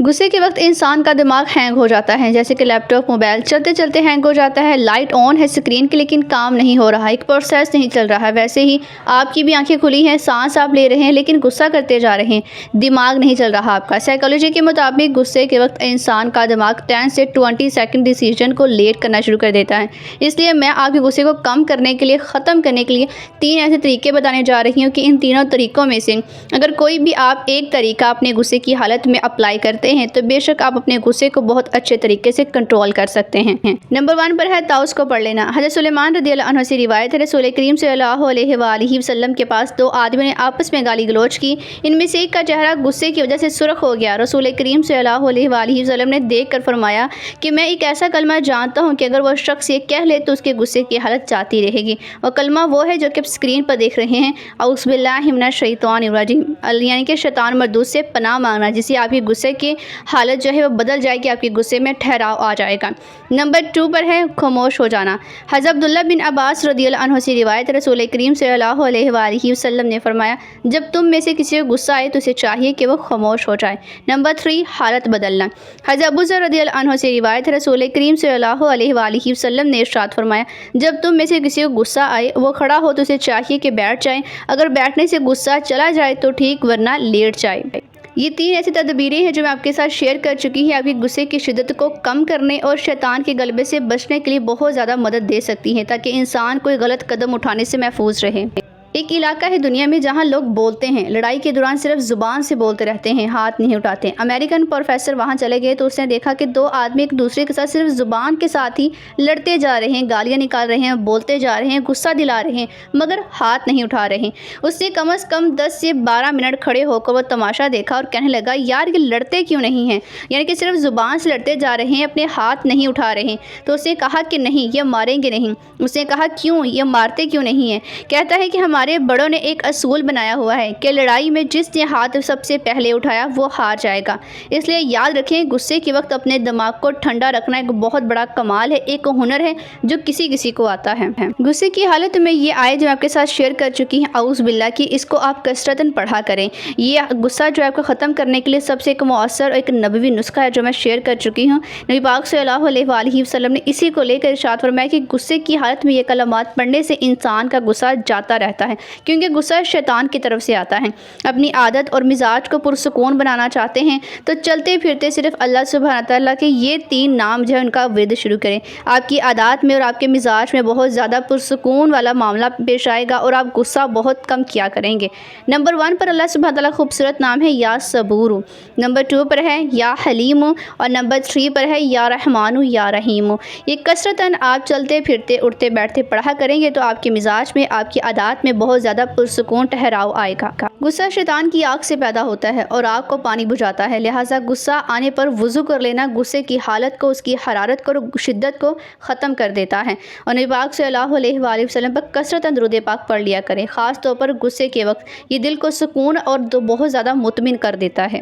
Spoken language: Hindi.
गुस्से के वक्त इंसान का दिमाग हैंग हो जाता है, जैसे कि लैपटॉप मोबाइल चलते चलते हैंग हो जाता है। लाइट ऑन है स्क्रीन की लेकिन काम नहीं हो रहा है, एक प्रोसेस नहीं चल रहा है। वैसे ही आपकी भी आंखें खुली हैं, सांस आप ले रहे हैं लेकिन गुस्सा करते जा रहे हैं, दिमाग नहीं चल रहा आपका। साइकोलॉजी के मुताबिक गुस्से के वक्त इंसान का दिमाग 10 से 20 सेकंड डिसीजन को लेट करना शुरू कर देता है। इसलिए मैं आपके गुस्से को कम करने के लिए, ख़त्म करने के लिए 3 ऐसे तरीके बताने जा रही हूँ कि इन तीनों तरीक़ों में से अगर कोई भी आप एक तरीका अपने गुस्से की हालत में अप्लाई करते हैं तो बेशक आप अपने गुस्से को बहुत अच्छे तरीके से कंट्रोल कर सकते हैं। नंबर 1 पर है ताउस को पढ़ लेना। हज़रत सुलेमान रज़ियल्लाहु अन्हु से रिवायत है, रसूल करीम सल्लल्लाहु अलैहि वसल्लम के पास 2 आदमी ने आपस में गाली गलौज की। इनमें से एक का चेहरा गुस्से की वजह से सुर्ख हो गया। रसूल करीम सल्लल्लाहु अलैहि वसल्लम ने देख कर फरमाया कि मैं एक ऐसा कलमा जानता हूँ कि अगर वह शख्स ये कह ले तो उसके गुस्से की हालत जाती रहेगी। और कलमा वो है जो कि आप स्क्रीन पर देख रहे हैं, औज़ु बिल्लाहि मिनश शैतानिर रजीम, यानी कि शैतान मरदूद से पनाह मांगना, जिससे आपकी गुस्से की हालत जो है वो बदल जाएगी, आपके गुस्से में ठहराव आ जाएगा। नंबर 2 पर है खामोश हो जाना। हज़रत अब्दुल्लाह बिन अब्बास रज़ियल्लाहु अन्हु से रिवायत, रसूल करीम सल्लल्लाहु अलैहि वसल्लम ने फरमाया, जब तुम में से किसी को गुस्सा आए तो उसे चाहिए कि वो खामोश हो जाए। नंबर 3 हालत बदलना। हज़रत अबू ज़र रज़ियल्लाहु अन्हु से रिवायत है, रसूल करीम सल्लल्लाहु अलैहि वसल्लम ने इरशाद फरमाया, जब तुम में से किसी को गुस्सा आए, वो खड़ा हो तो उसे चाहिए कि बैठ जाए। अगर बैठने से गुस्सा चला जाए तो ठीक, वरना लेट जाए। ये 3 ऐसी तदबीरें हैं जो मैं आपके साथ शेयर कर चुकी है, आपकी गुस्से की शिद्दत को कम करने और शैतान के गलबे से बचने के लिए बहुत ज़्यादा मदद दे सकती हैं, ताकि इंसान कोई गलत कदम उठाने से महफूज रहे। एक इलाका है दुनिया में जहां लोग बोलते हैं, लड़ाई के दौरान सिर्फ ज़ुबान से बोलते रहते हैं, हाथ नहीं उठाते। अमेरिकन प्रोफेसर वहां चले गए तो उसने देखा कि 2 आदमी एक दूसरे के साथ सिर्फ ज़ुबान के साथ ही लड़ते जा रहे हैं, गालियां निकाल रहे हैं, बोलते जा रहे हैं, गुस्सा दिला रहे हैं, मगर हाथ नहीं उठा रहे। उसने कम से कम 10 से 12 मिनट खड़े होकर वो तमाशा देखा और कहने लगा, यार ये लड़ते क्यों नहीं हैं, यानी कि सिर्फ ज़ुबान से लड़ते जा रहे हैं, अपने हाथ नहीं उठा रहे। तो उसने कहा कि नहीं, ये मारेंगे नहीं। उसने कहा क्यों, ये मारते क्यों नहीं है? कहता है कि हमारे बड़ों ने एक असूल बनाया हुआ है कि लड़ाई में जिसने हाथ सबसे पहले उठाया वो हार जाएगा। इसलिए याद रखें, गुस्से के वक्त अपने दिमाग को ठंडा रखना एक बहुत बड़ा कमाल है, एक हुनर है जो किसी किसी को आता है। गुस्से की हालत में ये आयत जो आपके साथ शेयर कर चुकी हैं, औज़ु बिल्लाह की, इसको आप कसरतन पढ़ा करें। ये गुस्सा जो है आपको ख़त्म करने के लिए सबसे एक मौसर और एक नबवी नुस्खा है जो मैं शेयर कर चुकी हूँ। नबी पाक सल्लल्लाहु अलैहि वसल्लम ने इसी को लेकर इरशाद फरमाया कि गुस्से की हालत में ये कलमात पढ़ने से इंसान का गुस्सा जाता रहता है, क्योंकि गुस्सा शैतान की तरफ से आता है। अपनी आदत और मिजाज को पुरसुकून बनाना चाहते हैं तो चलते फिरते सिर्फ अल्लाह सुब्हान तआला के ये 3 नाम जो है उनका विर्द शुरू करें। आपकी आदत में और आपके मिजाज में बहुत ज़्यादा पुरसुकून वाला मामला पेश आएगा और आप गुस्सा बहुत कम किया करेंगे। नंबर 1 पर अल्लाह सुब्हान तआला खूबसूरत नाम है या सबूर। नंबर 2 पर है या हलीम और नंबर 3 पर है या रहमानु या रहीम। ये कसरतन आप चलते फिरते उठते बैठते पढ़ा करेंगे तो आपके मिजाज में, आपकी आदत में बहुत ज़्यादा पुरसुकून ठहराव आएगा। गुस्सा शैतान की आग से पैदा होता है और आग को पानी बुझाता है, लिहाजा गुस्सा आने पर वुज़ू कर लेना गुस्से की हालत को, उसकी हरारत को, शिद्दत को ख़त्म कर देता है। और नबी पाक सल्लल्लाहु अलैहि वसल्लम पर कसरतन दुरूद पाक पढ़ लिया करें, ख़ास तौर पर गुस्से के वक्त। ये दिल को सुकून और बहुत ज़्यादा मुतमिन कर देता है।